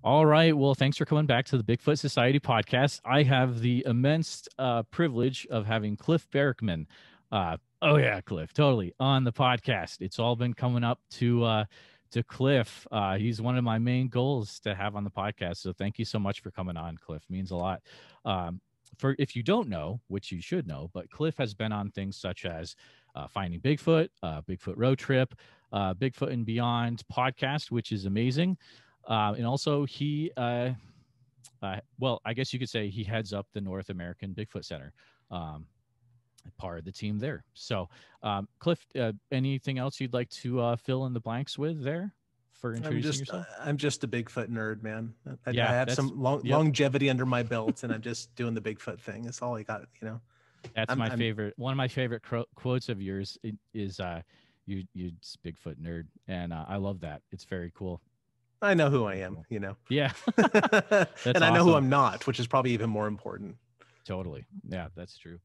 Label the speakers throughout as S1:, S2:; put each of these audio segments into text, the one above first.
S1: All right. Well, thanks for coming back to the Bigfoot Society podcast. I have the immense privilege of having Cliff Barackman. Oh yeah, Cliff, totally on the podcast. It's all been coming up to Cliff. He's one of my main goals to have on the podcast. So thank you so much for coming on, Cliff. Means a lot. For if you don't know, which you should know, but Cliff has been on things such as Finding Bigfoot, Bigfoot Road Trip, Bigfoot and Beyond podcast, which is amazing. And also well, I guess you could say he heads up the North American Bigfoot Center, part of the team there. So, Cliff, anything else you'd like to fill in the blanks with there for introducing yourself?
S2: I'm just a Bigfoot nerd, man. I
S1: Yeah,
S2: have some longevity under my belt, and I'm just doing the Bigfoot thing. That's all I got, you know.
S1: That's my favorite. One of my favorite quotes of yours is you Bigfoot nerd, and I love that. It's very cool.
S2: I know who I am, you know.
S1: Yeah.
S2: And I know who I'm not, which is probably even more important.
S1: Totally. Yeah, that's true.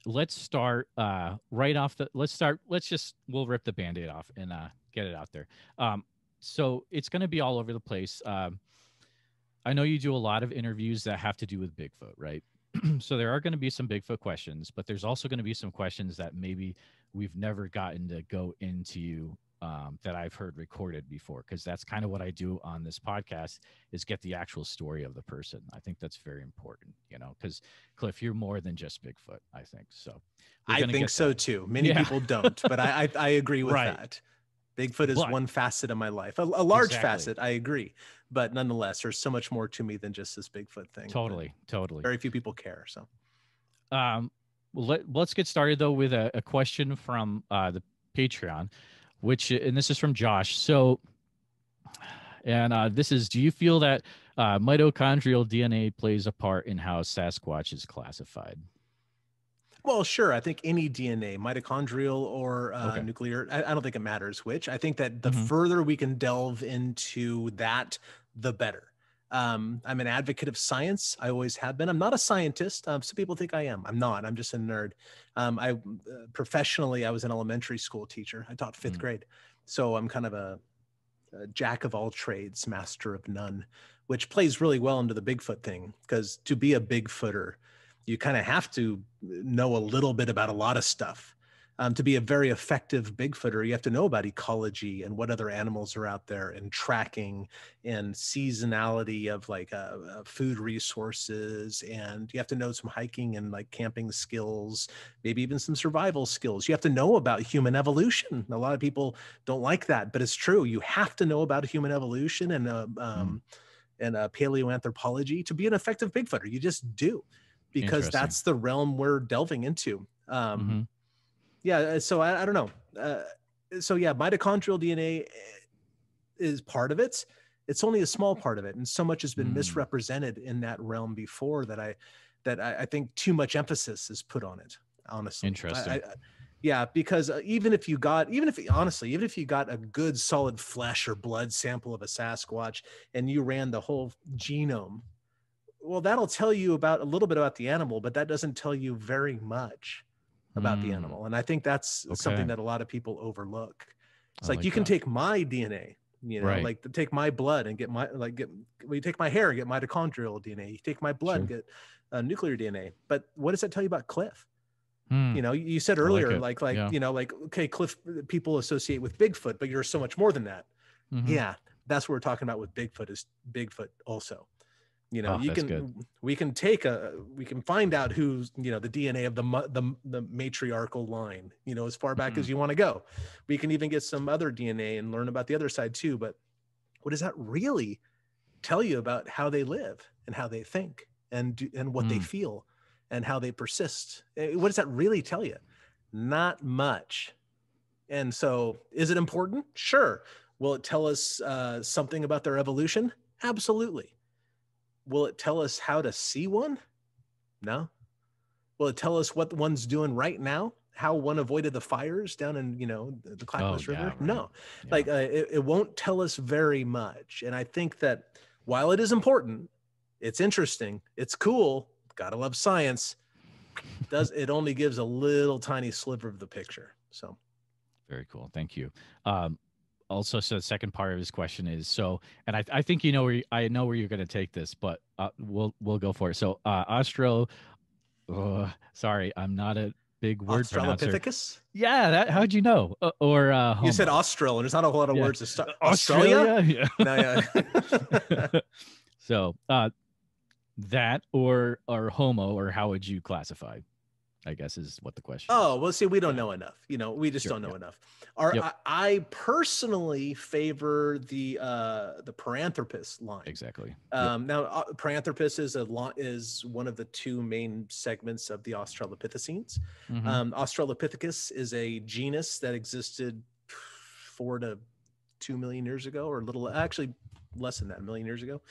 S1: Let's start right off we'll rip the Band-Aid off and get it out there. So it's going to be all over the place. I know you do a lot of interviews that have to do with Bigfoot, right? So there are going to be some Bigfoot questions, but there's also going to be some questions that maybe we've never gotten to go into that I've heard recorded before, because that's kind of what I do on this podcast, is get the actual story of the person. I think that's very important, you know, because Cliff, you're more than just Bigfoot, I think. So
S2: I think so too. Many people don't, but I agree with that. Bigfoot is one facet of my life, a large facet. I agree. But nonetheless, there's so much more to me than just this Bigfoot thing.
S1: Totally.
S2: Very few people care. So
S1: let's get started, though, with a question from the Patreon, and this is from Josh. So, and this is, do you feel that mitochondrial DNA plays a part in how Sasquatch is classified?
S2: Well, sure. I think any DNA, mitochondrial or nuclear, I don't think it matters which. I think that the further we can delve into that, the better. I'm an advocate of science. I always have been. I'm not a scientist. Some people think I am. I'm not. I'm just a nerd. Professionally, I was an elementary school teacher. I taught fifth grade. So I'm kind of a jack of all trades, master of none, which plays really well into the Bigfoot thing, because to be a Bigfooter, you kind of have to know a little bit about a lot of stuff. To be a very effective Bigfooter, you have to know about ecology and what other animals are out there, and tracking and seasonality of like food resources. And you have to know some hiking and like camping skills, maybe even some survival skills. You have to know about human evolution. A lot of people don't like that, but it's true. You have to know about human evolution and paleoanthropology to be an effective Bigfooter. You just do, because that's the realm we're delving into. Yeah, so I don't know. So yeah, mitochondrial DNA is part of it. It's only a small part of it, and so much has been misrepresented in that realm before that I think too much emphasis is put on it. Honestly,
S1: interesting.
S2: Yeah, because even if you got a good solid flesh or blood sample of a Sasquatch and you ran the whole genome, well, that'll tell you about a little bit about the animal, but that doesn't tell you very much about the animal. And I think that's something that a lot of people overlook. It's like you can take my DNA, you know, like take my blood and get you take my hair and get mitochondrial DNA. You take my blood and get nuclear DNA. But what does that tell you about Cliff? You know, you said earlier, you know, like, okay, Cliff, people associate with Bigfoot, but you're so much more than that. Yeah, that's what we're talking about with Bigfoot, is Bigfoot also. You know, we can find out who's, you know, the DNA of the matriarchal line, you know, as far back as you want to go. We can even get some other DNA and learn about the other side too. But what does that really tell you about how they live and how they think and what they feel and how they persist? What does that really tell you? Not much. And so, is it important? Sure. Will it tell us something about their evolution? Absolutely. Will it tell us how to see one? No. Will it tell us what one's doing right now? How one avoided the fires down in, you know, the Clackamas River? Right. No. Yeah. Like it won't tell us very much. And I think that while it is important, it's interesting, it's cool, gotta love science, it only gives a little tiny sliver of the picture. So
S1: very cool. Thank you. also, so the second part of his question is so, and I think you know where I know where you're going to take this, but we'll go for it. So sorry, I'm not a big word pronouncer.
S2: Australopithecus?
S1: Yeah, that how'd you know? Or
S2: You said
S1: homo?
S2: Austral, and there's not a whole lot of
S1: Yeah,
S2: words to start. Australia?
S1: Australia.
S2: No,
S1: Yeah.
S2: yeah.
S1: So that or homo, or how would you classify? I guess is what the question is.
S2: Oh, well, see, we don't
S1: Yeah.
S2: know enough. You know, we just
S1: Sure.
S2: don't know
S1: Yeah.
S2: enough.
S1: Yep.
S2: I personally favor the Paranthropus line.
S1: Exactly. Yep.
S2: Now, Paranthropus is one of the two main segments of the Australopithecines.
S1: Mm-hmm.
S2: Australopithecus is a genus that existed 4 to 2 million years ago, or a little, actually less than that, a million years ago.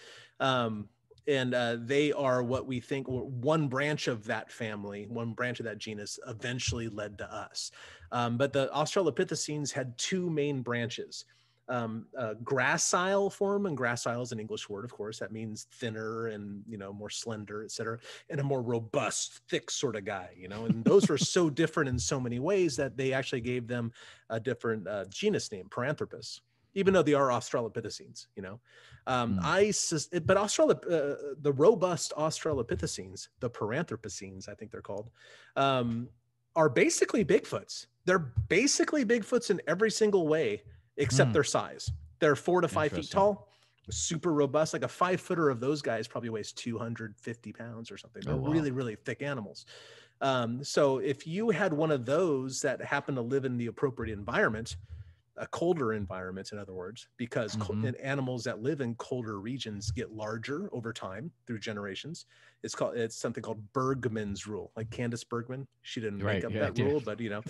S2: And they are what we think, or one branch of that family, one branch of that genus eventually led to us. But the Australopithecines had two main branches. Gracile form, and gracile is an English word, of course, that means thinner and, you know, more slender, etc., and a more robust, thick sort of guy, you know. And those were so different in so many ways that they actually gave them a different genus name, Paranthropus, even though they are Australopithecines, you know. But the robust Australopithecines, the Paranthropocines, I think they're called, are basically Bigfoots. They're basically Bigfoots in every single way, except their size. They're 4 to 5 feet tall, super robust. Like a 5-footer of those guys probably weighs 250 pounds or something. They're really, really thick animals. So if you had one of those that happened to live in the appropriate environment, a colder environment, in other words, because animals that live in colder regions get larger over time through generations. It's something called Bergman's rule, like Candace Bergman. She didn't make up that rule, but you know,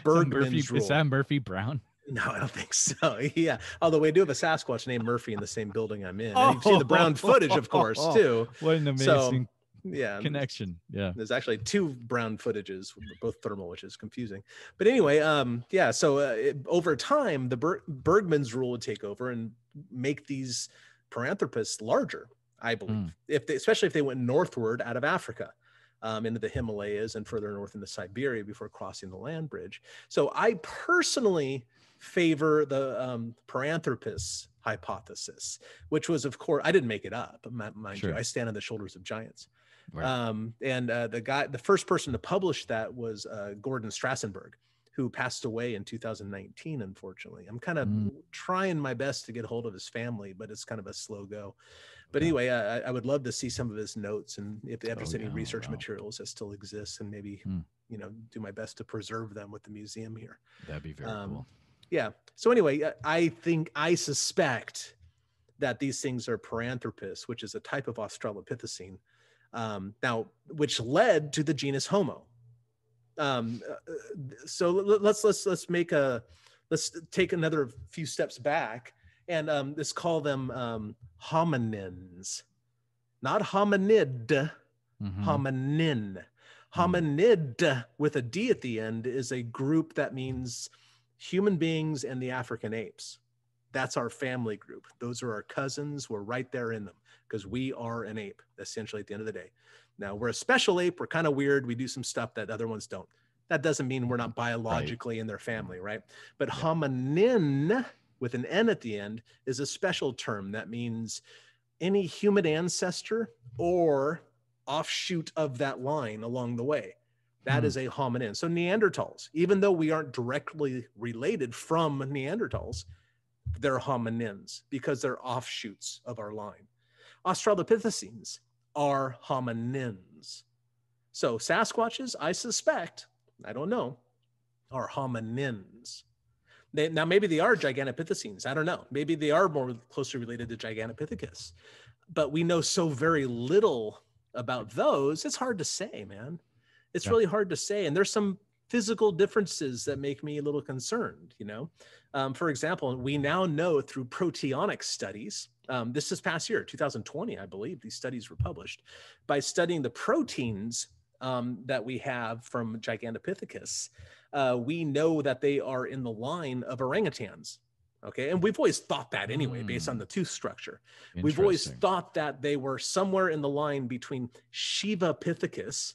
S2: Bergman's rule.
S1: Is that Murphy Brown?
S2: No, I don't think so. Yeah. Although we do have a Sasquatch named Murphy in the same building I'm in. And you've seen the brown footage, of course, too.
S1: What an amazing connection. Yeah.
S2: There's actually 2 brown footages, both thermal, which is confusing. But anyway, so over time, the Bergman's rule would take over and make these Paranthropus larger, I believe, especially if they went northward out of Africa. Into the Himalayas and further north into Siberia before crossing the land bridge. So I personally favor the Paranthropus hypothesis, which was, of course, I didn't make it up, mind you. I stand on the shoulders of giants. Right. The first person to publish that was Gordon Strassenberg, who passed away in 2019, unfortunately. I'm kind of trying my best to get hold of his family, but it's kind of a slow go. But anyway, I would love to see some of his notes, and if there's any research materials that still exist, and maybe, you know, do my best to preserve them with the museum here.
S1: That'd be very cool.
S2: Yeah. So anyway, I suspect that these things are Paranthropus, which is a type of Australopithecine, now, which led to the genus Homo. So let's take another few steps back, and let's call them hominins, not hominid, hominin. Hominid with a D at the end is a group that means human beings and the African apes. That's our family group. Those are our cousins. We're right there in them because we are an ape, essentially, at the end of the day. Now, we're a special ape. We're kind of weird. We do some stuff that other ones don't. That doesn't mean we're not biologically in their family, right? But hominin, with an N at the end, is a special term that means any human ancestor or offshoot of that line along the way. That is a hominin. So Neanderthals, even though we aren't directly related from Neanderthals, they're hominins because they're offshoots of our line. Australopithecines are hominins. So Sasquatches, I suspect, I don't know, are hominins. Now, maybe they are Gigantopithecines. I don't know. Maybe they are more closely related to Gigantopithecus. But we know so very little about those. It's hard to say, man. It's really hard to say. And there's some physical differences that make me a little concerned, you know? For example, we now know through proteonic studies, this past year, 2020, I believe, these studies were published, by studying the proteins that we have from Gigantopithecus, we know that they are in the line of orangutans. Okay. And we've always thought that anyway, based on the tooth structure. We've always thought that they were somewhere in the line between Shivapithecus.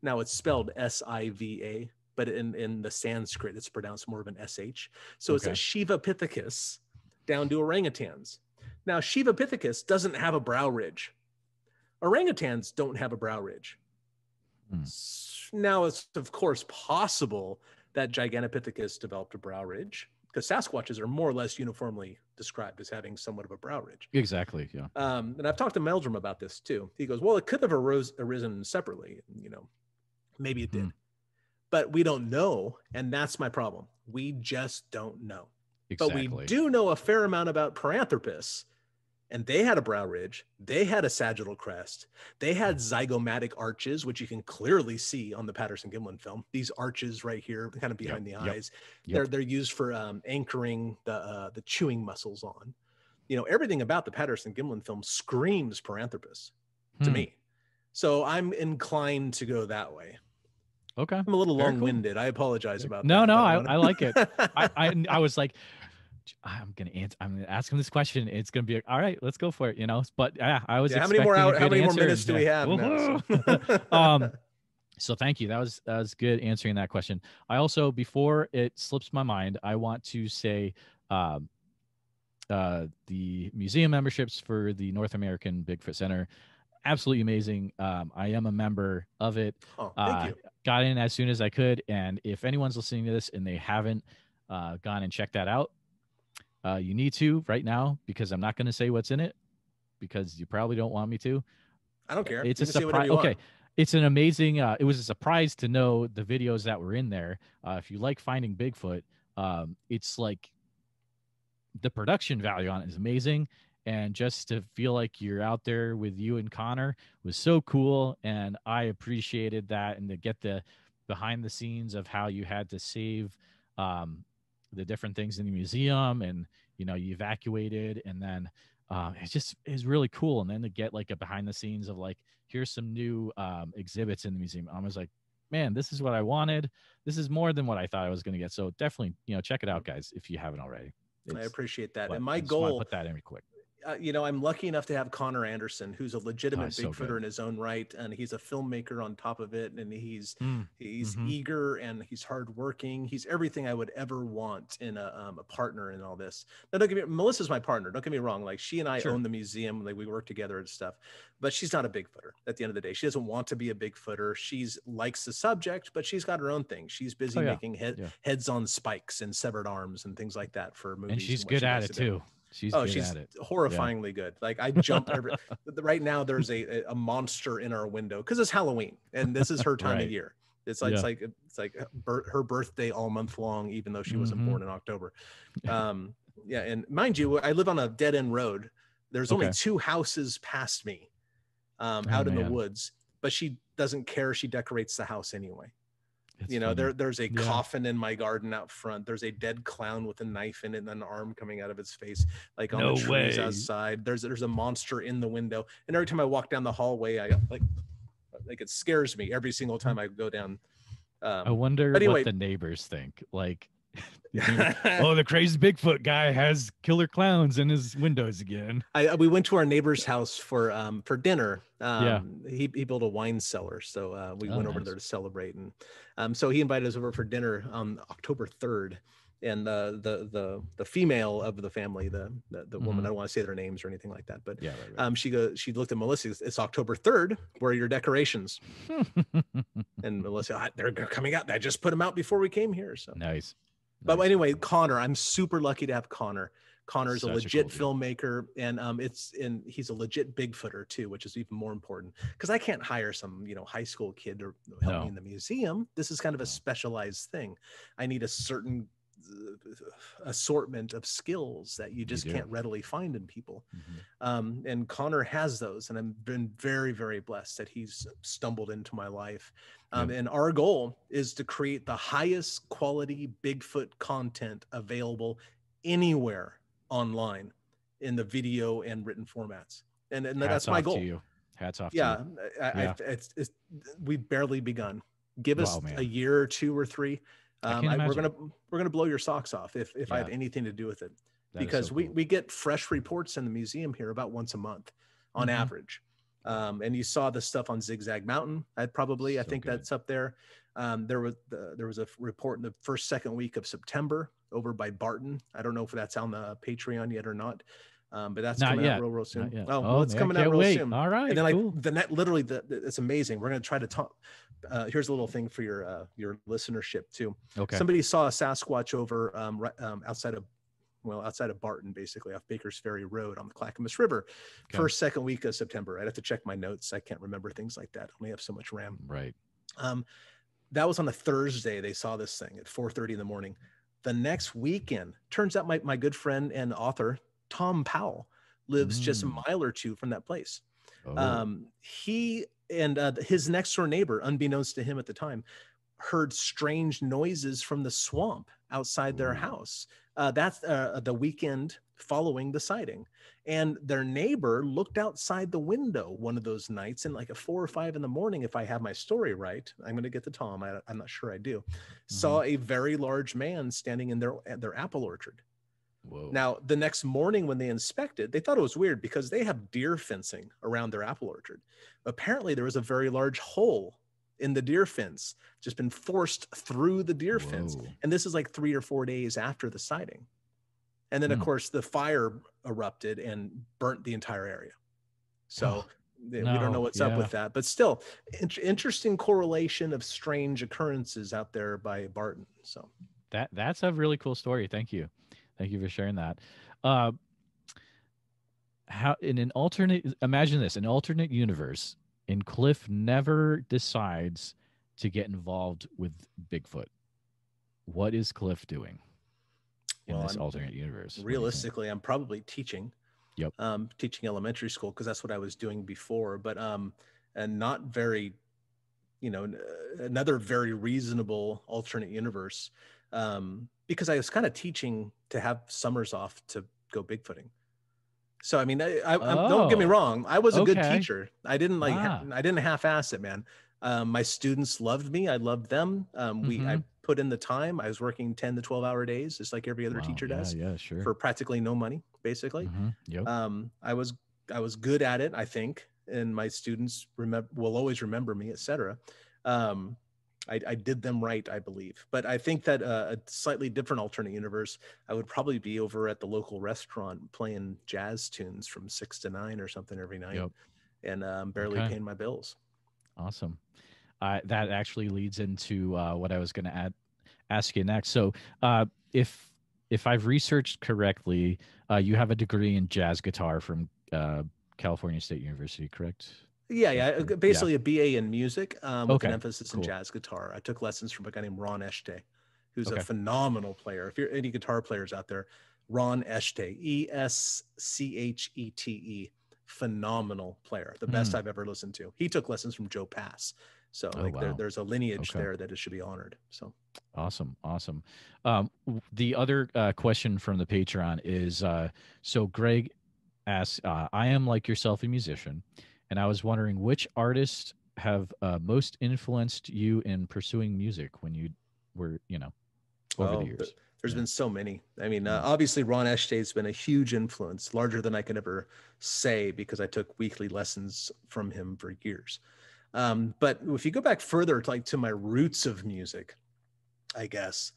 S2: Now it's spelled Siva but in the Sanskrit, it's pronounced more of an SH. So it's
S1: Okay.
S2: a Shivapithecus down to orangutans. Now, Shivapithecus doesn't have a brow ridge. Orangutans don't have a brow ridge. Now, it's of course possible that Gigantopithecus developed a brow ridge, because Sasquatches are more or less uniformly described as having somewhat of a brow ridge.
S1: Exactly. Yeah.
S2: And I've talked to Meldrum about this too. He goes, well, it could have arisen separately. You know, maybe it did, but we don't know. And that's my problem. We just don't know.
S1: Exactly.
S2: But we do know a fair amount about Paranthropus. And they had a brow ridge. They had a sagittal crest. They had zygomatic arches, which you can clearly see on the Patterson-Gimlin film. These arches right here, kind of behind the eyes, they're used for anchoring the chewing muscles on. You know, everything about the Patterson-Gimlin film screams Paranthropus to me. So I'm inclined to go that way.
S1: Okay.
S2: I'm a little long-winded. Cool. I apologize about that.
S1: No, I like it. I was like, I'm gonna ask him this question. It's gonna be all right. Let's go for it. You know. But yeah, I was.
S2: How many more minutes do we have now?
S1: So. So thank you. That was good answering that question. I also, before it slips my mind, I want to say, the museum memberships for the North American Bigfoot Center, absolutely amazing. I am a member of it.
S2: Oh, thank you.
S1: Got in as soon as I could, and if anyone's listening to this and they haven't gone and checked that out. You need to right now, because I'm not going to say what's in it, because you probably don't want me to.
S2: I don't care.
S1: It's a surprise. Okay. It's an amazing, it was a surprise to know the videos that were in there. If you like finding Bigfoot, it's like the production value on it is amazing. And just to feel like you're out there with you and Connor was so cool. And I appreciated that. And to get the behind the scenes of how you had to save, the different things in the museum, and you know, you evacuated, and then it just is really cool. And then to get like a behind the scenes of like, here's some new exhibits in the museum. I was like, man, this is what I wanted. This is more than what I thought I was going to get. So definitely, you know, check it out, guys, if you haven't already.
S2: I appreciate that. And my
S1: I
S2: goal,
S1: put that in real quick.
S2: You know, I'm lucky enough to have Connor Anderson, who's a legitimate Bigfooter in his own right, and he's a filmmaker on top of it, and he's eager, and he's hardworking. He's everything I would ever want in a partner in all this. Now, don't get me, Melissa's my partner. Don't get me wrong. Like, she and I own the museum. Like, we work together and stuff. But she's not a Bigfooter. At the end of the day, she doesn't want to be a Bigfooter. She's likes the subject, but she's got her own thing. She's busy making heads on spikes and severed arms and things like that for movies.
S1: And she's good at it too. She's good at it.
S2: Horrifyingly good. Like, I jump right now. There's a monster in our window because it's Halloween and this is her time of year. It's like her birthday all month long, even though she wasn't born in October. And mind you, I live on a dead end road. There's only 2 houses past me, out in the woods, but she doesn't care. She decorates the house anyway. It's you know, there's a coffin in my garden out front. There's a dead clown with a knife in it and an arm coming out of its face, like on the trees outside. There's a monster in the window. And every time I walk down the hallway, I like it scares me every single time I go down.
S1: I wonder what the neighbors think. Like, oh, the crazy Bigfoot guy has killer clowns in his windows again.
S2: We went to our neighbor's house for dinner. He built a wine cellar, so we went over there to celebrate, and so he invited us over for dinner on October 3rd. And the female of the family, the woman, I don't want to say their names or anything like that, but she looked at Melissa. It's October 3rd. Where are your decorations? And Melissa, they're coming out. I just put them out before we came here. So
S1: nice.
S2: But anyway, Connor, I'm super lucky to have Connor. Connor's a legit filmmaker, and he's a legit Bigfooter too, which is even more important because I can't hire some high school kid to help me in the museum. This is kind of a specialized thing. I need a certain assortment of skills that you just can't readily find in people. And Connor has those, and I've been very, very blessed that he's stumbled into my life. And our goal is to create the highest quality Bigfoot content available anywhere online in the video and written formats. And that's my goal.
S1: Hats off to you.
S2: We've barely begun. Give us a year or 2 or 3. We're gonna blow your socks off if I have anything to do with it, because we get fresh reports in the museum here about once a month on average. And you saw the stuff on Zigzag Mountain. I think that's up there. There was a report in the second week of September over by Barton. I don't know if that's on the Patreon yet or not. But that's
S1: Not
S2: coming
S1: yet.
S2: out real soon.
S1: Not yet.
S2: Oh, well, it's
S1: man,
S2: coming
S1: I
S2: out
S1: can't
S2: real
S1: wait.
S2: soon.
S1: All right,
S2: And then
S1: cool.
S2: it's amazing. We're going to try to talk. Here's a little thing for your listenership too.
S1: Okay.
S2: Somebody saw a Sasquatch over outside of Barton, basically off Baker's Ferry Road on the Clackamas River.
S1: Okay.
S2: Second week of September. I'd have to check my notes. I can't remember things like that. I only have so much RAM.
S1: Right.
S2: That was on a Thursday. They saw this thing at 4:30 in the morning. The next weekend, turns out my good friend and author, Tom Powell, lives just a mile or two from that place. He and his next door neighbor, unbeknownst to him at the time, heard strange noises from the swamp outside their house. That's the weekend following the sighting. And their neighbor looked outside the window one of those nights, and like at 4 or 5 in the morning, if I have my story right, I'm going to get to Tom. I'm not sure I do. Saw a very large man standing in their apple orchard.
S1: Whoa.
S2: Now, the next morning when they inspected, they thought it was weird because they have deer fencing around their apple orchard. Apparently, there was a very large hole in the deer fence, just been forced through the deer fence. And this is like 3 or 4 days after the sighting. And then, of course, the fire erupted and burnt the entire area. So we don't know what's up with that. But still, interesting correlation of strange occurrences out there by Barton. So
S1: that's a really cool story. Thank you. Thank you for sharing that. How in an alternate, imagine this, an alternate universe, and Cliff never decides to get involved with Bigfoot. What is Cliff doing in this alternate universe?
S2: Realistically, I'm probably teaching.
S1: Yep.
S2: Teaching elementary school, because that's what I was doing before. But and not very, another very reasonable alternate universe. Because I was kind of teaching to have summers off to go Bigfooting. So, I mean, don't get me wrong. I was a good teacher. I didn't I didn't half-ass it, man. My students loved me. I loved them. I put in the time. I was working 10 to 12-hour days, just like every other teacher does.
S1: Yeah, sure.
S2: For practically no money, basically.
S1: Yep.
S2: I was good at it, I think, and my students will always remember me, etc. I did them right, I believe. But I think that a slightly different alternate universe, I would probably be over at the local restaurant playing jazz tunes from 6 to 9 or something every night, and barely paying my bills.
S1: Awesome. That actually leads into what I was going to ask you next. So if I've researched correctly, you have a degree in jazz guitar from California State University, correct?
S2: Yeah. Basically a BA in music with an emphasis in jazz guitar. I took lessons from a guy named Ron Eshte, who's a phenomenal player. If you're any guitar players out there, Ron Eshte, Eschete, phenomenal player. The best I've ever listened to. He took lessons from Joe Pass. So there's a lineage there that it should be honored. So
S1: awesome. The other question from the Patreon is, so Greg asks, I am like yourself a musician, and I was wondering which artists have most influenced you in pursuing music when you were, over the years.
S2: There's been so many. I mean, obviously Ron Eshtate's been a huge influence, larger than I could ever say, because I took weekly lessons from him for years. But if you go back further to my roots of music, I guess,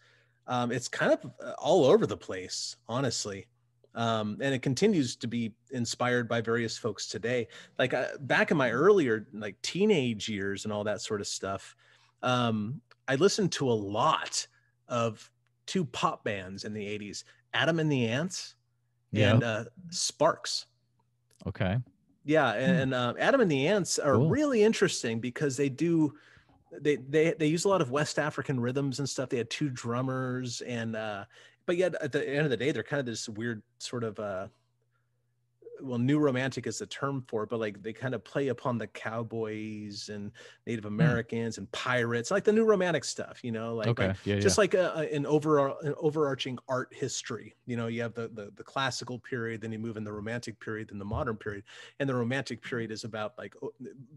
S2: it's kind of all over the place, honestly. And it continues to be inspired by various folks today. Like back in my earlier, teenage years and all that sort of stuff, I listened to a lot of 2 pop bands in the 80s, Adam and the Ants and Sparks.
S1: Okay.
S2: Yeah, and Adam and the Ants are really interesting because they use a lot of West African rhythms and stuff. They had 2 drummers, and but yet at the end of the day, they're kind of this weird sort of new romantic is the term for it, but they kind of play upon the cowboys and Native Americans and pirates, like the new romantic stuff, like an overarching art history. You have the classical period, then you move in the romantic period, then the modern period, and the romantic period is about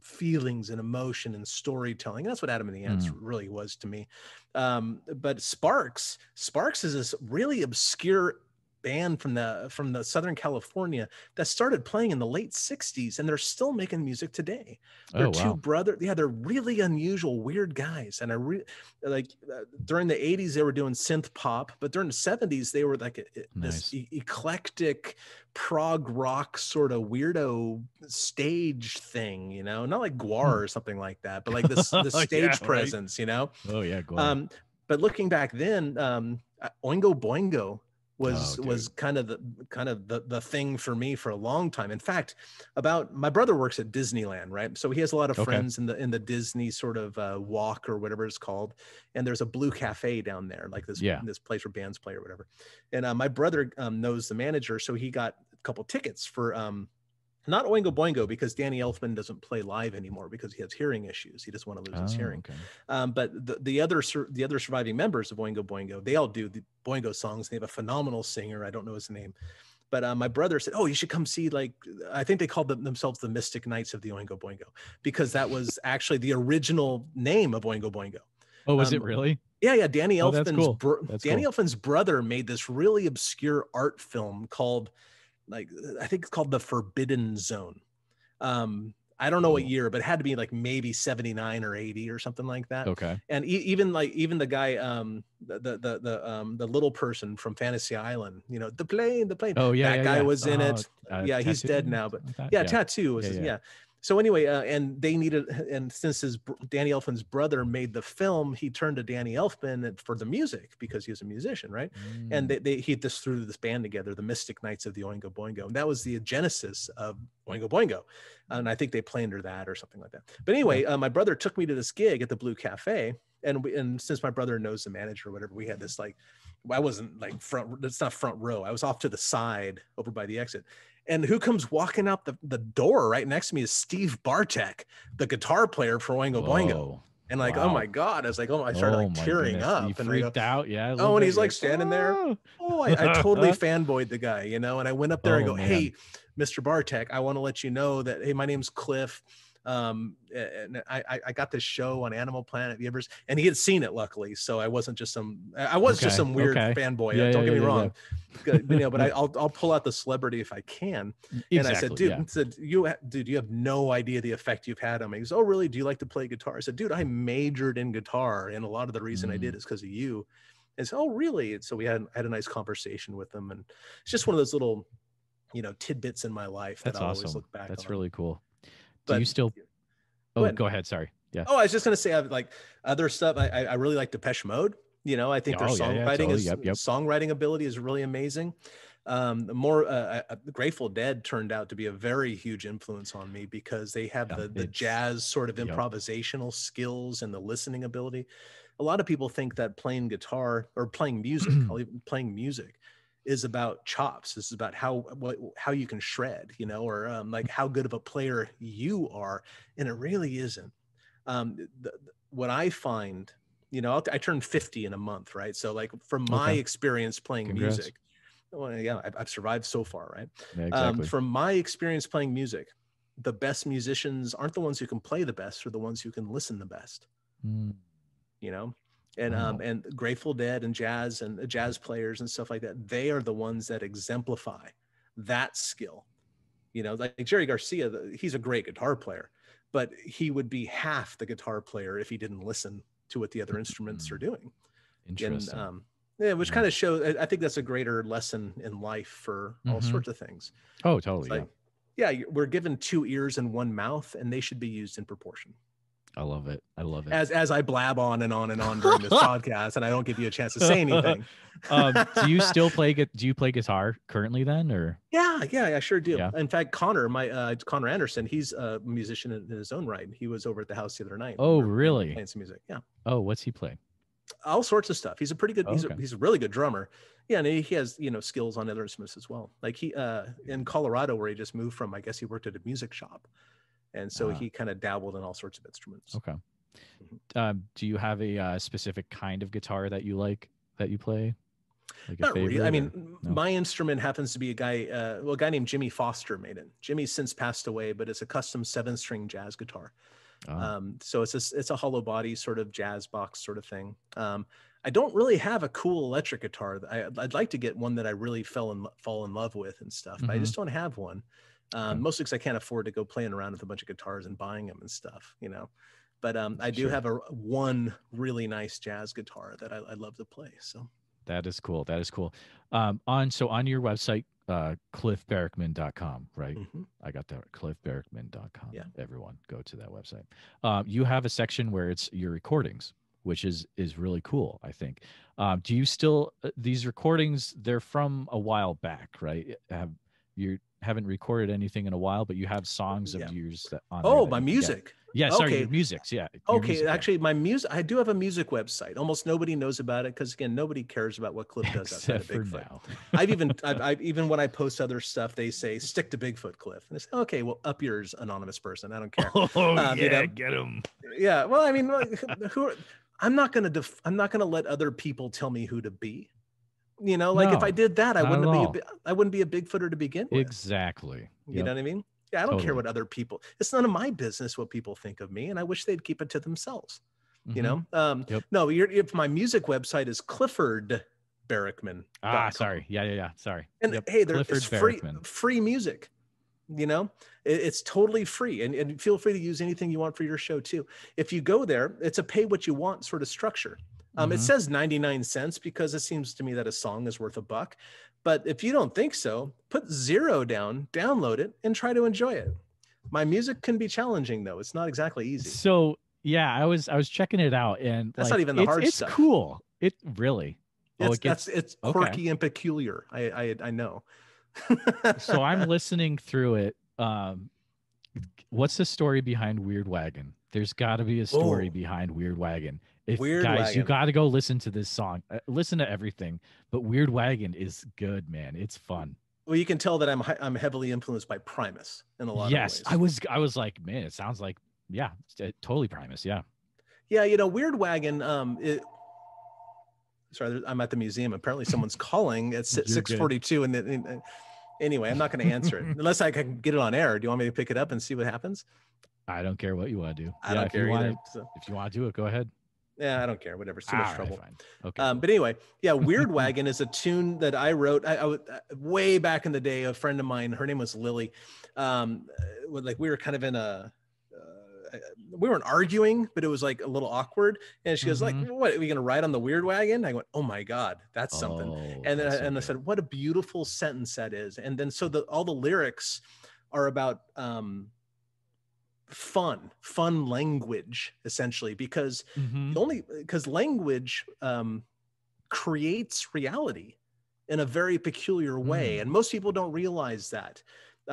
S2: feelings and emotion and storytelling. And that's what Adam and the Ants really was to me. But Sparks is this really obscure band from the Southern California that started playing in the late 60s, and they're still making music today. They're two brothers. Yeah, they're really unusual, weird guys. And during the 80s, they were doing synth pop, but during the 70s, they were like this eclectic prog rock sort of weirdo stage thing, you know, not like Guar or something like that, but like this stage presence, you know?
S1: Oh yeah, Guar.
S2: But looking back then, Oingo Boingo was kind of the thing for me for a long time. In fact, my brother works at Disneyland, right? So he has a lot of friends in the Disney sort of walk or whatever it's called. And there's a Blue Cafe down there, like this place where bands play or whatever. And my brother knows the manager, so he got a couple tickets for not Oingo Boingo, because Danny Elfman doesn't play live anymore because he has hearing issues. He doesn't want to lose his hearing. Okay. But the other surviving members of Oingo Boingo, they all do the Boingo songs. They have a phenomenal singer. I don't know his name. But my brother said, oh, you should come see, like, I think they called themselves the Mystic Knights of the Oingo Boingo, because that was actually the original name of Oingo Boingo.
S1: Oh, was it really?
S2: Yeah. Danny Elfman's
S1: Danny
S2: Elfman's brother made this really obscure art film called, like, I think it's called The Forbidden Zone. I don't know what year, but it had to be like maybe 79 or 80 or something like that.
S1: Okay.
S2: And even the guy, the little person from Fantasy Island, you know, the plane.
S1: Oh yeah,
S2: that guy was in it. Yeah,
S1: Tattoo?
S2: he's dead now, but
S1: like
S2: Tattoo was yeah. So anyway, and since Danny Elfman's brother made the film, he turned to Danny Elfman for the music because he was a musician, right? And he just threw this band together, the Mystic Knights of the Oingo Boingo, and that was the genesis of Oingo Boingo. And I think they play under that or something like that. But anyway, my brother took me to this gig at the Blue Cafe, and since my brother knows the manager or whatever, we had this, like, I wasn't like it's not front row. I was off to the side over by the exit. And who comes walking out the door right next to me is Steve Bartek, the guitar player for Oingo Boingo. And like, oh my God, I was like, I started tearing up.
S1: You freaked out. Yeah.
S2: Oh, and he's like standing there. Oh, I totally fanboyed the guy, you know? And I went up there and go, hey, Mr. Bartek, I want to let you know that, hey, my name's Cliff. And I got this show on Animal Planet. And he had seen it, luckily, so I wasn't just some weird fanboy. Don't get me wrong. Good, you know, but I'll pull out the celebrity if I can. And I said, dude, you have no idea the effect you've had on me. He goes, oh really? Do you like to play guitar? I said, dude, I majored in guitar, and a lot of the reason I did is because of you. And so, oh really? And so I had a nice conversation with him, and it's just one of those little, you know, tidbits in my life that I'll always look back on.
S1: That's really cool. Do you still? Oh, go ahead. Sorry. Yeah.
S2: Oh, I was just gonna say, I like other stuff. I really like Depeche Mode. You know, I think their songwriting ability is really amazing. Grateful Dead turned out to be a very huge influence on me because they have the jazz sort of improvisational skills and the listening ability. A lot of people think that playing guitar or playing music, playing music, is about chops. This is about how you can shred, you know, or like how good of a player you are, and it really isn't. What I find, you know, I turned 50 in a month, right? So like from my experience playing music, well, yeah, I've survived so far, right?
S1: Yeah, exactly.
S2: From my experience playing music, the best musicians aren't the ones who can play the best, or the ones who can listen the best. You know, and Grateful Dead and jazz players and stuff like that, they are the ones that exemplify that skill. You know, like Jerry Garcia, he's a great guitar player, but he would be half the guitar player if he didn't listen to what the other instruments are doing.
S1: Interesting.
S2: And, which kind of shows, I think that's a greater lesson in life for all sorts of things.
S1: Oh, totally.
S2: Like, yeah, we're given 2 ears and 1 mouth, and they should be used in proportion.
S1: I love it.
S2: As I blab on and on and on during this podcast, and I don't give you a chance to say anything.
S1: Do you still play? Do you play guitar currently then, or?
S2: Yeah, I sure do. Yeah. In fact, Connor Anderson, he's a musician in his own right. He was over at the house the other night.
S1: Oh, really?
S2: Playing some music. Yeah.
S1: Oh, what's he play?
S2: All sorts of stuff. He's a pretty good. He's a really good drummer. Yeah, and he has, you know, skills on other instruments as well. Like he in Colorado, where he just moved from, I guess he worked at a music shop. And so he kind of dabbled in all sorts of instruments. Okay.
S1: Do you have a specific kind of guitar that you like, that you play? Like
S2: Not really. I mean, my instrument happens to be a guy named Jimmy Foster made it. Jimmy's since passed away, but it's a custom 7-string jazz guitar. So it's a hollow body sort of jazz box sort of thing. I don't really have a cool electric guitar. I'd like to get one that I really fall in love with and stuff, but I just don't have one. Mostly because I can't afford to go playing around with a bunch of guitars and buying them and stuff, you know. But I do have one really nice jazz guitar that I love to play. So
S1: that is cool. That is cool. On your website, cliffbarackman.com, right? I got that, cliffbarackman.com.
S2: Yeah.
S1: Everyone go to that website. You have a section where it's your recordings, which is really cool, I think. Do you still, these recordings, they're from a while back, right? You haven't recorded anything in a while, but you have songs of yours that on there that
S2: my music.
S1: Yeah, sorry, your musics. Yeah.
S2: Okay, actually, my music. I do have a music website. Almost nobody knows about it because, again, nobody cares about what Cliff does outside of Bigfoot.
S1: Now.
S2: I've even when I post other stuff, they say stick to Bigfoot, Cliff, and I say, okay, well, up yours, anonymous person. I don't care.
S1: You know? Get him.
S2: Yeah. Well, I mean, I'm not gonna let other people tell me who to be. You know, like if I did that, I wouldn't be a Bigfooter to begin with.
S1: Exactly.
S2: You know what I mean? Yeah, I don't care what other people. It's none of my business what people think of me, and I wish they'd keep it to themselves. You know? No, if my music website is Clifford Barackman.
S1: Sorry. Yeah. Sorry.
S2: And hey, there's free music. You know, it's totally free, and feel free to use anything you want for your show too. If you go there, it's a pay what you want sort of structure. It says 99 cents because it seems to me that a song is worth $1. But if you don't think so, put 0 down, download it, and try to enjoy it. My music can be challenging, though. It's not exactly easy.
S1: So yeah, I was checking it out, and
S2: that's not even the hard stuff.
S1: It's cool. It really.
S2: It's quirky and peculiar. I know.
S1: So I'm listening through it. What's the story behind Weird Wagon? There's got to be a story behind Weird Wagon. Guys, you got to go listen to this song. Listen to everything, but Weird Wagon is good, man. It's fun.
S2: Well, you can tell that I'm heavily influenced by Primus in a lot of ways.
S1: Yes, I was like, man, it sounds like totally Primus. Yeah.
S2: Yeah, you know, Weird Wagon. Sorry, I'm at the museum. Apparently, someone's calling at 6:42, and anyway, I'm not going to answer it unless I can get it on air. Do you want me to pick it up and see what happens?
S1: I don't care what you want to do.
S2: I don't care either.
S1: If you want to do it, go ahead.
S2: Yeah, I don't care. Whatever. It's too much trouble.
S1: Fine. Okay.
S2: But anyway, yeah, Weird Wagon is a tune that I wrote. I way back in the day. A friend of mine, her name was Lily. Like we were kind of in we weren't arguing, but it was like a little awkward. And she goes like, "What? Are we gonna ride on the Weird Wagon?" I went, "Oh my God, that's something." And then I said, "What a beautiful sentence that is." And then so all the lyrics are about fun language, essentially, because because language creates reality in a very peculiar way, and most people don't realize that.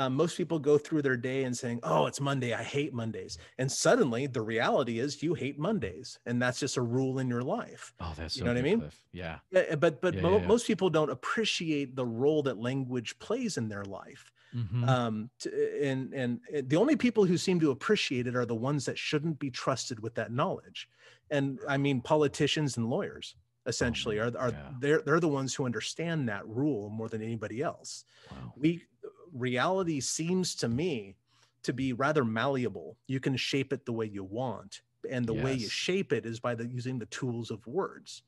S2: Most people go through their day and saying, "Oh, it's Monday, I hate Mondays," and suddenly the reality is you hate Mondays, and that's just a rule in your life.
S1: Oh, that's
S2: you know what I mean?
S1: Cliff. Yeah.
S2: But most people don't appreciate the role that language plays in their life. And the only people who seem to appreciate it are the ones that shouldn't be trusted with that knowledge. And I mean, politicians and lawyers essentially they're the ones who understand that rule more than anybody else.
S1: Wow.
S2: Reality seems to me to be rather malleable. You can shape it the way you want, and the way you shape it is by using the tools of words.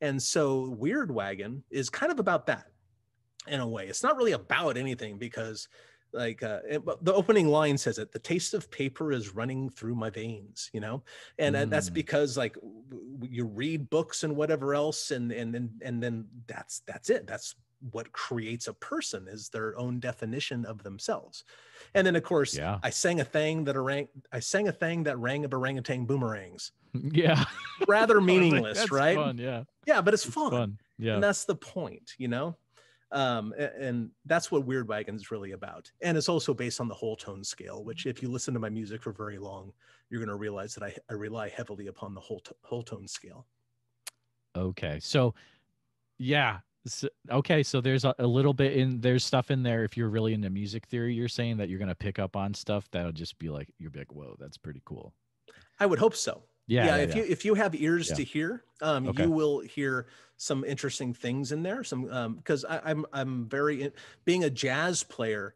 S2: And so Weird Wagon is kind of about that. In a way, it's not really about anything because like the opening line says it, "The taste of paper is running through my veins," you know, and that's because like you read books and whatever else, and then that's it. That's what creates a person, is their own definition of themselves. And then of course I sang a thing that rang of orangutan boomerangs.
S1: Yeah.
S2: Rather meaningless,
S1: like,
S2: right?
S1: Fun, yeah.
S2: Yeah, but it's fun.
S1: Yeah.
S2: And that's the point, you know? And that's what Weird Wagon is really about. And it's also based on the whole tone scale, which if you listen to my music for very long, you're going to realize that I rely heavily upon the whole tone scale.
S1: Okay. So yeah. So there's a little bit there's stuff in there. If you're really into music theory, you're saying that you're going to pick up on stuff that'll just be like, you'll be like, whoa, that's pretty cool.
S2: I would hope so.
S1: Yeah.
S2: If you have ears to hear, you will hear some interesting things in there. Some because I'm very being a jazz player.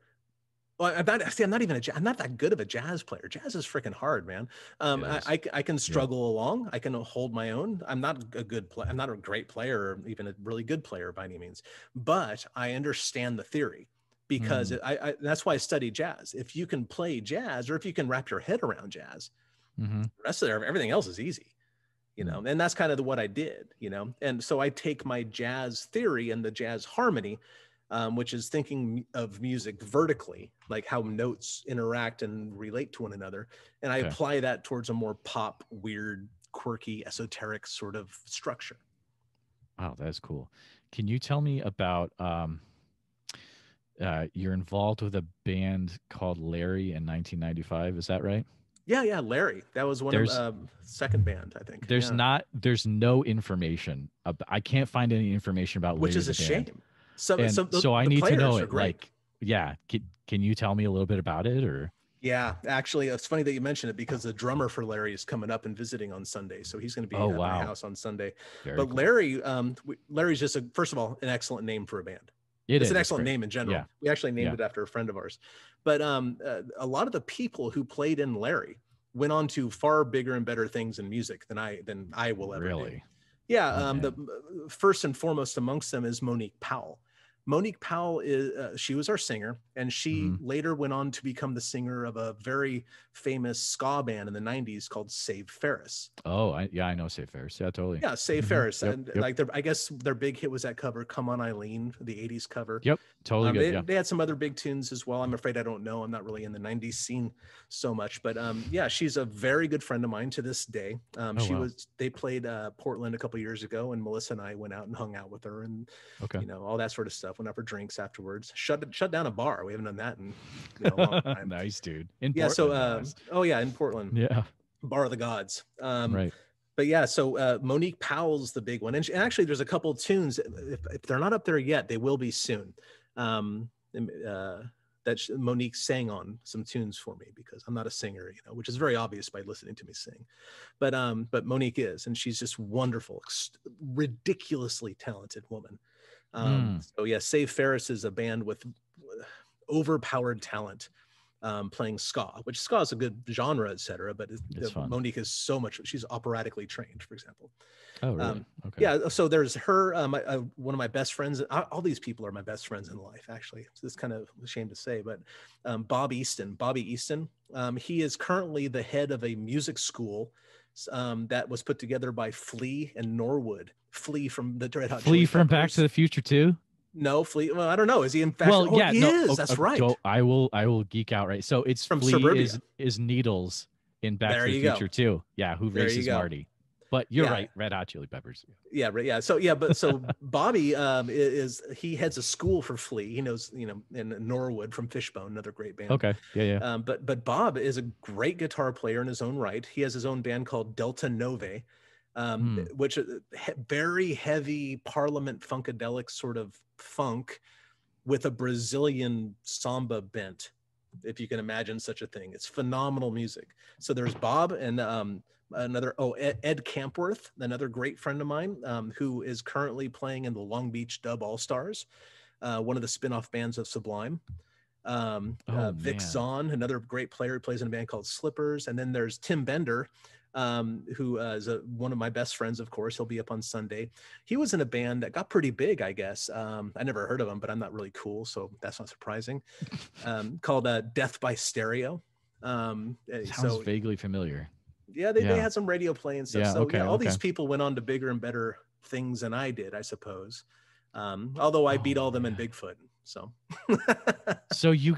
S2: Well, I'm not even I'm not that good of a jazz player. Jazz is freaking hard, man. I can struggle along. I can hold my own. I'm not a good player. I'm not a great player or even a really good player by any means, but I understand the theory because that's why I study jazz. If you can play jazz or if you can wrap your head around jazz, the rest of everything else is easy, you know, and that's kind of what I did, you know? And so I take my jazz theory and the jazz harmony, which is thinking of music vertically, like how notes interact and relate to one another. And I apply that towards a more pop, weird, quirky, esoteric sort of structure.
S1: Wow, that's cool. Can you tell me about, you're involved with a band called Larry in 1995. Is that right?
S2: Yeah. Larry. That was one of second band, I think.
S1: There's no information. I can't find any information about
S2: which
S1: Larry
S2: is a
S1: band.
S2: shame. So
S1: I need to know it.
S2: Great.
S1: Like, yeah. Can you tell me a little bit about it or?
S2: Yeah, actually, it's funny that you mentioned it because the drummer for Larry is coming up and visiting on Sunday. So he's going to be at my house on Sunday. Very cool. Larry, Larry's just first of all, an excellent name for a band. It's an excellent name in general. Yeah. We actually named it after a friend of ours. But a lot of the people who played in Larry went on to far bigger and better things in music than I will ever do. Yeah. The first and foremost amongst them is Monique Powell. Monique Powell she was our singer, and she later went on to become the singer of a very famous ska band in the 90s called Save Ferris.
S1: Oh, I know Save Ferris. Yeah, totally.
S2: Yeah, Save Ferris. And like I guess their big hit was that cover, Come On Eileen, the 80s cover.
S1: Yep, totally good.
S2: They had some other big tunes as well. I'm afraid I don't know. I'm not really in the 90s scene so much. But yeah, she's a very good friend of mine to this day. They played Portland a couple years ago, and Melissa and I went out and hung out with her and you know, all that sort of stuff. Went out for drinks afterwards. Shut down a bar. We haven't done that in a long time.
S1: Nice, dude. In
S2: Portland, in Portland.
S1: Yeah.
S2: Bar of the Gods.
S1: Right.
S2: But yeah, so Monique Powell's the big one. And actually there's a couple of tunes. If they're not up there yet, they will be soon. That Monique sang on some tunes for me because I'm not a singer, you know, which is very obvious by listening to me sing. But Monique is, and she's just wonderful, ridiculously talented woman. So yeah, Save Ferris is a band with overpowered talent, playing ska, which ska is a good genre, etc. But Monique is so much. She's operatically trained, for example.
S1: Oh, really? Okay.
S2: Yeah. So there's her. One of my best friends. All these people are my best friends in life. Actually, so it's kind of a shame to say, but Bobby Easton. He is currently the head of a music school that was put together by Flea and Norwood. Flea from the Red Hot Chili Peppers.
S1: From Back to the Future too?
S2: No, Flea. Well, I don't know. Is he in fact? Well, yeah, he is. That's right.
S1: I will geek out. Right. So it's from Flea is Needles in Back to the Future too. Yeah. Who races Marty? But you're right. Red Hot Chili Peppers.
S2: Yeah. Right. Yeah. So Bobby he heads a school for Flea. He knows, you know, in Norwood from Fishbone, another great band.
S1: Okay. Yeah.
S2: But Bob is a great guitar player in his own right. He has his own band called Delta Nove. Which very heavy Parliament funkadelic sort of funk with a Brazilian samba bent, if you can imagine such a thing. It's phenomenal music. So there's Bob and Ed Campworth, another great friend of mine, who is currently playing in the Long Beach Dub All-Stars, one of the spin-off bands of Sublime. Vic Zahn, another great player, who plays in a band called Slippers. And then there's Tim Bender, who is one of my best friends, of course. He'll be up on Sunday. He was in a band that got pretty big, I guess. I never heard of him, but I'm not really cool, so that's not surprising. Called Death by Stereo.
S1: Sounds vaguely familiar.
S2: Yeah, they had some radio play and stuff. All these people went on to bigger and better things than I did, I suppose. Although I beat all them in Bigfoot. So
S1: so you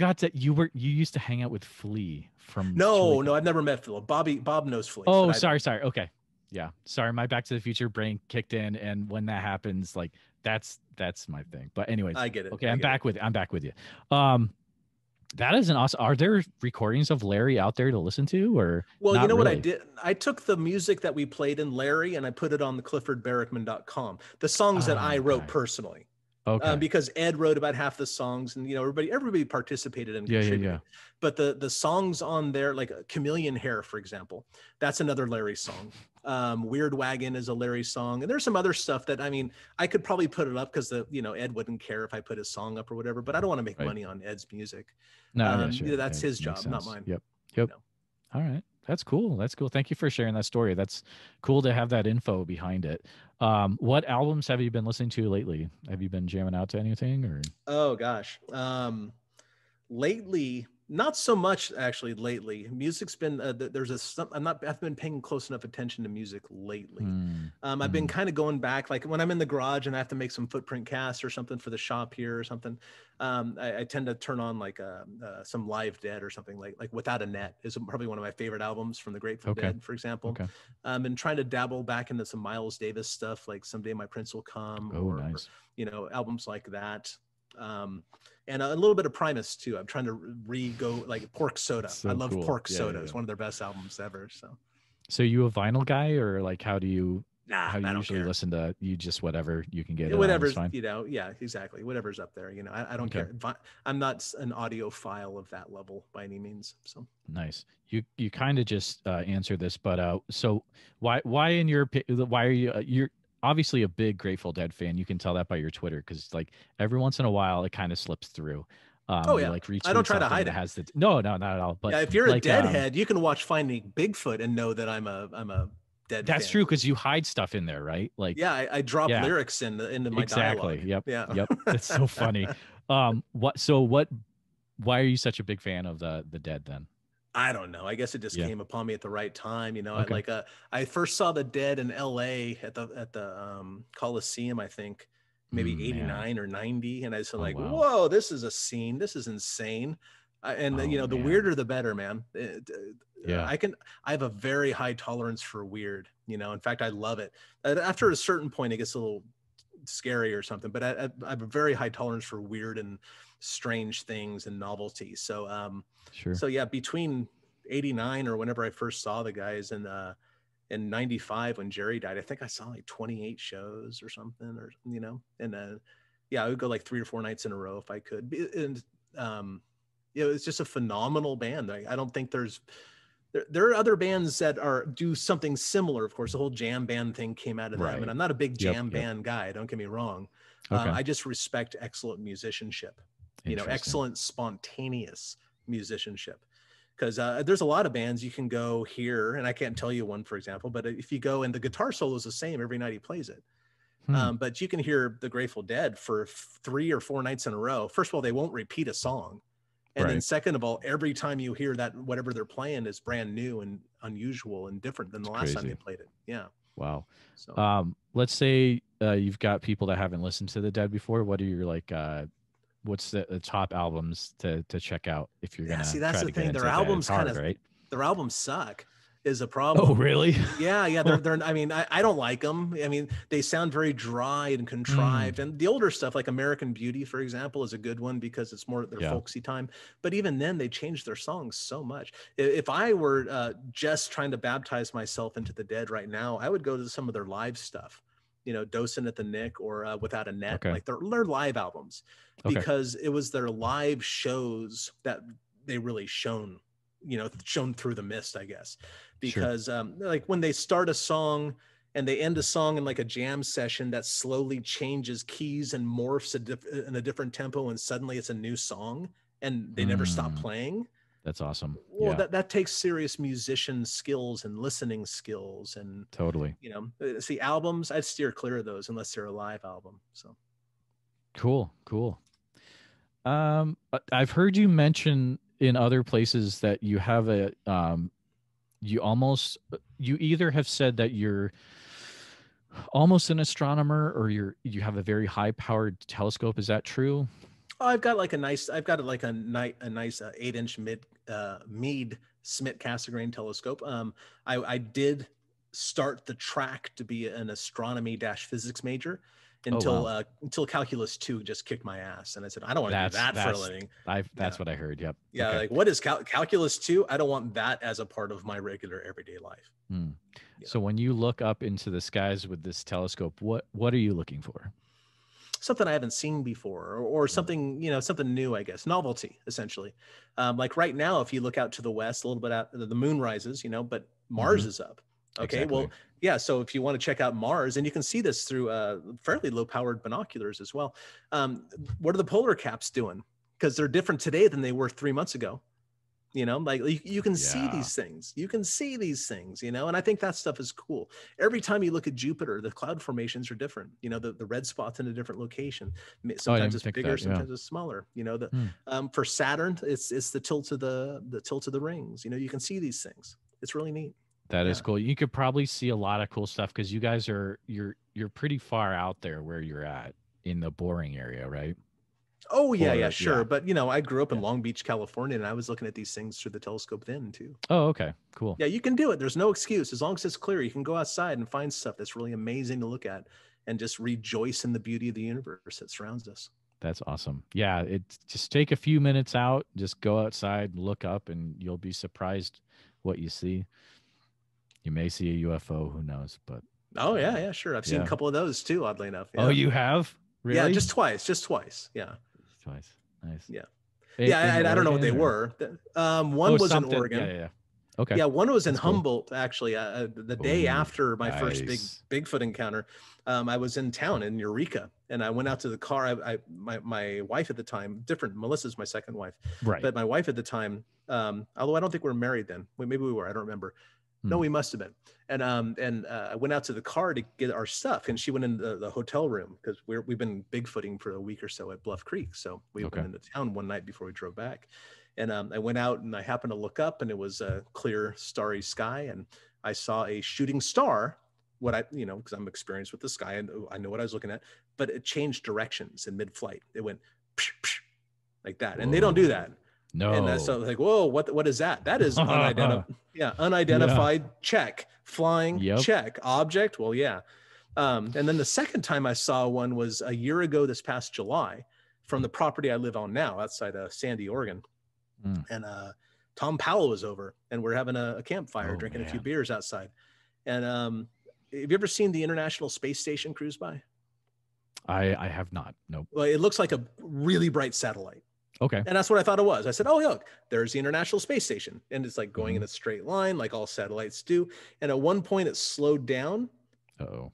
S1: used to hang out with Flea from
S2: No, I've never met Phil. Bob knows Flea.
S1: Oh, sorry. Okay. Yeah. Sorry, my Back to the Future brain kicked in, and when that happens, like that's my thing. But anyways,
S2: I get it.
S1: Okay, I'm back with you. That is an awesome. Are there recordings of Larry out there to listen to, or?
S2: Well, you know what I did? I took the music that we played in Larry and I put it on the cliffordbarackman.com. The songs that I wrote personally.
S1: Okay.
S2: Because Ed wrote about half the songs, and everybody participated and contributed.
S1: Yeah.
S2: But the songs on there, like Chameleon Hair, for example, that's another Larry song. Weird Wagon is a Larry song, and there's some other stuff that, I mean, I could probably put it up because Ed wouldn't care if I put his song up or whatever, but I don't want to make money on Ed's music.
S1: No, yeah, sure.
S2: That's his job, not mine.
S1: Yep. All right. That's cool. Thank you for sharing that story. That's cool to have that info behind it. What albums have you been listening to lately? Have you been jamming out to anything, or?
S2: Oh gosh. Lately, not so much actually. Lately, music's been I've been paying close enough attention to music lately. I've been kind of going back, like when I'm in the garage and I have to make some footprint casts or something for the shop here or something. I tend to turn on like some Live Dead or something, like Without a Net is probably one of my favorite albums from the Grateful Dead, for example. And trying to dabble back into some Miles Davis stuff, like Someday My Prince Will Come, or albums like that. And a little bit of Primus too. I'm trying to go like Pork Soda. I love Pork Soda. It's one of their best albums ever. So
S1: you a vinyl guy, or like how do you
S2: how do you
S1: usually listen to? You just whatever you can get.
S2: Whatever's fine. Yeah, exactly. Whatever's up there. I don't care. I'm not an audiophile of that level by any means. So
S1: nice. You kind of just answered this, but so why in your why are you're obviously a big Grateful Dead fan. You can tell that by your Twitter, because like every once in a while it kind of slips through.
S2: Like I don't try to hide it.
S1: No, not at all. But
S2: if you're a Deadhead, you can watch Finding Bigfoot and know that I'm a Dead.
S1: That's
S2: fan.
S1: True, because you hide stuff in there, right? Like
S2: I drop lyrics into my dialogue.
S1: Yep. It's so funny. Why are you such a big fan of the Dead then?
S2: I don't know. I guess it just came upon me at the right time. I first saw the Dead in LA at the Coliseum, I think maybe 89 or 90. And I was whoa, this is a scene. This is insane. The weirder, the better, man. I have a very high tolerance for weird, in fact, I love it. After a certain point, it gets a little scary or something, but I have a very high tolerance for weird and strange things and novelty. So, So yeah, between 89 or whenever I first saw the guys in 95 when Jerry died, I think I saw like 28 shows or something, I would go like 3 or 4 nights in a row if I could. And it's just a phenomenal band. I don't think there are other bands that do something similar. Of course, the whole jam band thing came out of them, and I'm not a big jam band guy. Don't get me wrong. I just respect excellent musicianship, excellent spontaneous musicianship. Because there's a lot of bands you can go here, and I can't tell you one, for example, but if you go and the guitar solo is the same every night he plays it. But you can hear the Grateful Dead for 3 or 4 nights in a row. First of all, they won't repeat a song. And then second of all, every time you hear that, whatever they're playing is brand new and unusual and different than the last time they played it. Yeah.
S1: Wow. So, let's say you've got people that haven't listened to the Dead before. What are your what's the top albums to check out if you're gonna
S2: see? That's the thing. Their albums their albums suck. Is a problem.
S1: Oh, really?
S2: Yeah. They're. I mean, I don't like them. I mean, they sound very dry and contrived. And the older stuff, like American Beauty, for example, is a good one because it's more their folksy time. But even then, they changed their songs so much. If I were just trying to baptize myself into the Dead right now, I would go to some of their live stuff. Docent at the Nick or Without a Net, like their live albums, because it was their live shows that they really shone through the mist, I guess. Because like when they start a song and they end a song in like a jam session that slowly changes keys and morphs in a different tempo, and suddenly it's a new song and they never stop playing.
S1: That's awesome.
S2: Well, that takes serious musician skills and listening skills, and
S1: totally.
S2: See, albums, I'd steer clear of those unless they're a live album. So
S1: cool. I've heard you mention in other places that you have you either have said that you're almost an astronomer, or you have a very high powered telescope. Is that true?
S2: Oh, I've got a nice 8-inch Meade Smith Cassegrain telescope. I did start the track to be an astronomy-physics major until Calculus 2 just kicked my ass, and I said I don't want to do that for a living.
S1: That's what I heard. Yep.
S2: Yeah. Okay. Like, what is Calculus 2? I don't want that as a part of my regular everyday life.
S1: So when you look up into the skies with this telescope, what are you looking for?
S2: something I haven't seen before, or something, something new, I guess, novelty, essentially. Like right now, if you look out to the west, a little bit out, the moon rises, but Mars is up. Okay.
S1: Exactly.
S2: Well, yeah. So if you want to check out Mars, and you can see this through fairly low powered binoculars as well. What are the polar caps doing? Because they're different today than they were 3 months ago. Like you can see these things. You can see these things, and I think that stuff is cool. Every time you look at Jupiter, the cloud formations are different. The red spot's in a different location. Sometimes it's bigger, sometimes it's smaller. For Saturn, it's the tilt of the rings. You can see these things. It's really neat.
S1: That is cool. You could probably see a lot of cool stuff because you guys you're pretty far out there where you're at in the boring area, right?
S2: Oh yeah, sure. But I grew up in Long Beach, California, and I was looking at these things through the telescope then too.
S1: Oh, okay, cool.
S2: Yeah, you can do it. There's no excuse. As long as it's clear, you can go outside and find stuff that's really amazing to look at and just rejoice in the beauty of the universe that surrounds us.
S1: That's awesome. Yeah, just take a few minutes out, just go outside, look up, and you'll be surprised what you see. You may see a UFO, who knows? But
S2: yeah, sure. I've seen a couple of those too, oddly enough. Yeah.
S1: Oh, you have? Really?
S2: Yeah, just twice. Yeah.
S1: Twice. Nice.
S2: Yeah. I don't know what they were. One was in Oregon.
S1: Yeah. Okay.
S2: Yeah, one was in Humboldt, actually. The day after my first Bigfoot encounter, I was in town in Eureka, and I went out to the car. My wife at the time, Melissa's my second wife,
S1: right?
S2: But my wife at the time, although I don't think we were married then. Maybe we were. I don't remember. No, we must have been. And I went out to the car to get our stuff, and she went in the hotel room because we've been Bigfooting for a week or so at Bluff Creek. So we went into town one night before we drove back. And I went out and I happened to look up, and it was a clear, starry sky. And I saw a shooting star, because I'm experienced with the sky and I know what I was looking at, but it changed directions in mid-flight. It went psh, psh, like that. And they don't do that.
S1: No.
S2: And so I was like, whoa, what is that? That is unidentified check. Flying check. Object, well, yeah. And then the second time I saw one was a year ago this past July from the property I live on now outside Sandy, Oregon. And Tom Powell was over, and we're having a campfire, drinking a few beers outside. And have you ever seen the International Space Station cruise by?
S1: I have not. Nope.
S2: Well, it looks like a really bright satellite.
S1: Okay.
S2: And that's what I thought it was. I said, oh, look, there's the International Space Station. And it's like going in a straight line, like all satellites do. And at one point it slowed down.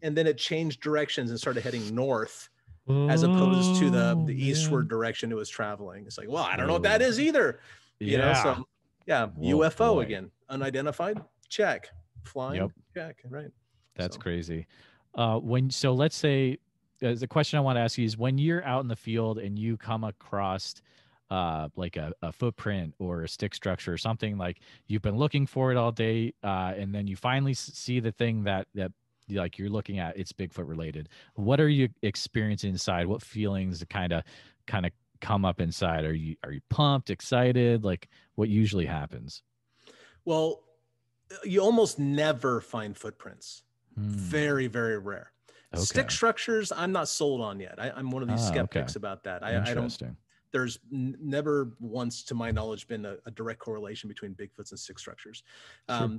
S2: And then it changed directions and started heading north as opposed to the eastward direction it was traveling. It's like, well, I don't know what that is either. So UFO again, unidentified, check. Flying, check. Right.
S1: That's crazy. So let's say the question I want to ask you is, when you're out in the field and you come across like a footprint or a stick structure or something, like you've been looking for it all day, and then you finally see the thing that like you're looking at, it's Bigfoot related. What are you experiencing inside? What feelings kind of come up inside? Are you pumped, excited? Like, what usually happens?
S2: Well, you almost never find footprints. Very, very rare. Stick structures, I'm not sold on yet. I'm one of these skeptics about that. I don't. There's never once, to my knowledge, been a direct correlation between Bigfoots and stick structures.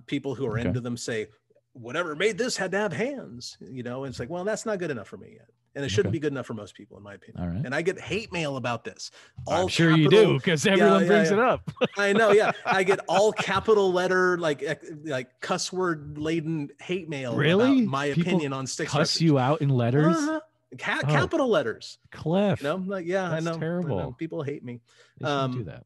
S2: People who are into them say, whatever made this had to have hands, and it's like, well, that's not good enough for me yet. And it shouldn't be good enough for most people, in my opinion.
S1: All right.
S2: And I get hate mail about this.
S1: I'm sure you do, because everyone brings it up.
S2: I know, yeah. I get all capital letter, like cuss word laden hate mail about my opinion on stick structures.
S1: Cuss you out in letters?
S2: Capital letters.
S1: Cliff.
S2: Like, yeah,
S1: that's
S2: I know.
S1: Terrible.
S2: I know. People hate me.
S1: They shouldn't do that.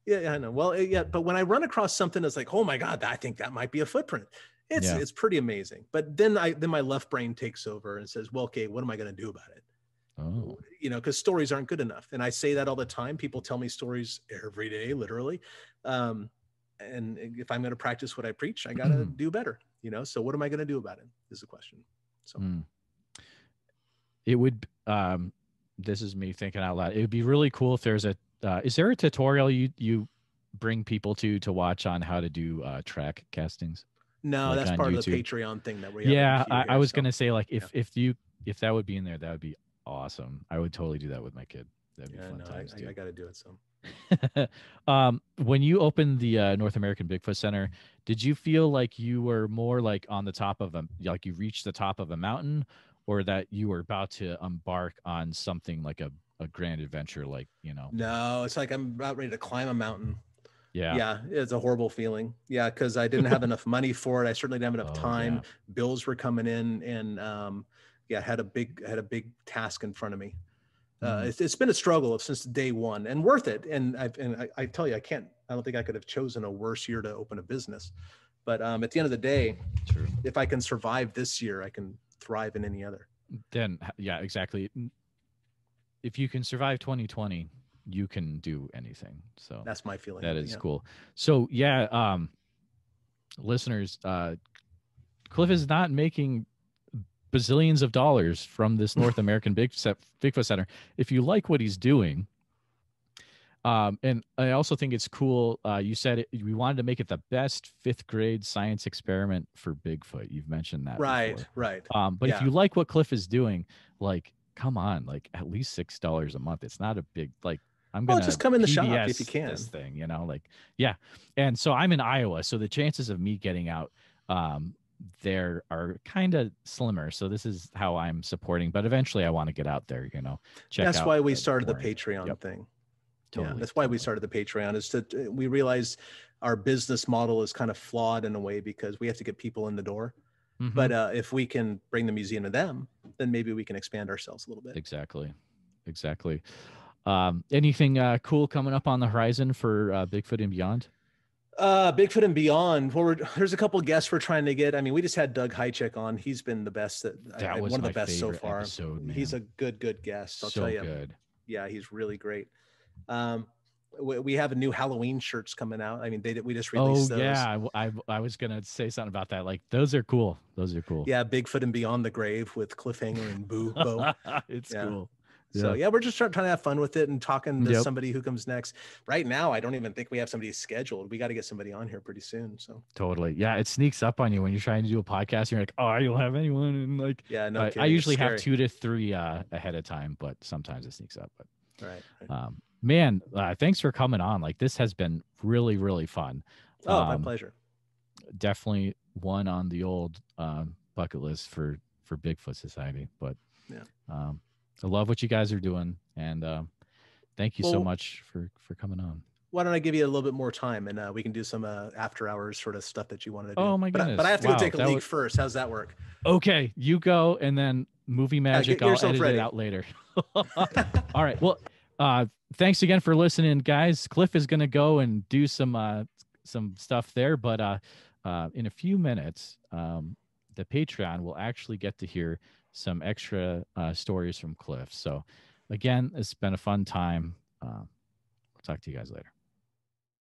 S2: Yeah, I know. Well, but when I run across something that's like, oh my God, I think that might be a footprint. It's pretty amazing. But then my left brain takes over and says, well, okay, what am I going to do about it?
S1: Oh.
S2: Because stories aren't good enough. And I say that all the time. People tell me stories every day, literally. And if I'm going to practice what I preach, I got to do better, So what am I going to do about it is the question. So
S1: it would, this is me thinking out loud. It would be really cool if there's is there a tutorial you bring people to watch on how to do track castings?
S2: No,
S1: like
S2: that's part
S1: YouTube?
S2: of the Patreon thing that we
S1: have. Yeah, I was going to say, like, if that would be in there, that would be awesome. I would totally do that with my kid. That'd be fun times too.
S2: I got to do it. So
S1: when you opened the North American Bigfoot Center, did you feel like you were more like on the top of like you reached the top of a mountain, or that you were about to embark on something like a grand adventure, like, you know?
S2: No, it's like I'm about ready to climb a mountain.
S1: Yeah.
S2: Yeah, it's a horrible feeling. Yeah, because I didn't have enough money for it. I certainly didn't have enough
S1: Oh,
S2: time.
S1: yeah.
S2: Bills were coming in, and yeah, had a big task in front of me. It's been a struggle since day one, and worth it. And I tell you, I don't think I could have chosen a worse year to open a business. But at the end of the day,
S1: True.
S2: if I can survive this year, I can thrive in any other.
S1: Then, yeah, exactly. If you can survive 2020, you can do anything. So
S2: That's my feeling.
S1: that is cool. So yeah, listeners, Cliff is not making bazillions of dollars from this North American Bigfoot Center. If you like what he's doing, and I also think it's cool. You said we wanted to make it the best 5th grade science experiment for Bigfoot. You've mentioned that before.
S2: Right.
S1: But if you like what Cliff is doing, like, come on, like at least $6 a month. It's not a big, like, I'm gonna
S2: just come in the shop
S1: PBS
S2: if you can.
S1: this thing, you know, like, yeah. And so I'm in Iowa, so the chances of me getting out there are kind of slimmer. So this is how I'm supporting. But eventually, I want to get out there. You know, check.
S2: That's
S1: out
S2: why we started the Patreon thing.
S1: Totally.
S2: Yeah, that's why we started the Patreon, is that we realized our business model is kind of flawed in a way because we have to get people in the door. But if we can bring the museum to them, then maybe we can expand ourselves a little bit.
S1: Exactly. Anything cool coming up on the horizon for Bigfoot and beyond?
S2: Bigfoot and beyond. Well, there's a couple of guests we're trying to get. I mean, we just had Doug Hychek on. He's been the best.
S1: That was
S2: one of the best so far.
S1: Episode,
S2: he's a good guest. I'll tell you.
S1: Good.
S2: Yeah, he's really great. We have a new Halloween shirts coming out. I mean, we just released those.
S1: Yeah, I was gonna say something about that. Like, those are cool.
S2: Yeah, Bigfoot and Beyond the Grave with Cliffhanger and Bo.
S1: It's cool.
S2: So yeah, we're just trying to have fun with it and talking to somebody who comes next. Right now, I don't even think we have somebody scheduled. We got to get somebody on here pretty soon. So
S1: totally, yeah, it sneaks up on you when you're trying to do a podcast. You're like, oh, I don't have anyone, and like,
S2: yeah, no,
S1: I usually have 2 to 3 ahead of time, but sometimes it sneaks up. But
S2: right.
S1: Man, thanks for coming on. Like, this has been really, really fun.
S2: Oh, my pleasure.
S1: Definitely one on the old bucket list for Bigfoot Society. But yeah. I love what you guys are doing, and thank you so much for coming on.
S2: Why don't I give you a little bit more time, and we can do some after hours sort of stuff that you wanted to do.
S1: Oh my goodness!
S2: But I have to go take a leak first. How's that work?
S1: Okay, you go, and then movie magic. I'll edit it out later. All right. Well, thanks again for listening, guys. Cliff is going to go and do some stuff there, but in a few minutes, the Patreon will actually get to hear some extra stories from Cliff. So again, it's been a fun time. I'll talk to you guys later.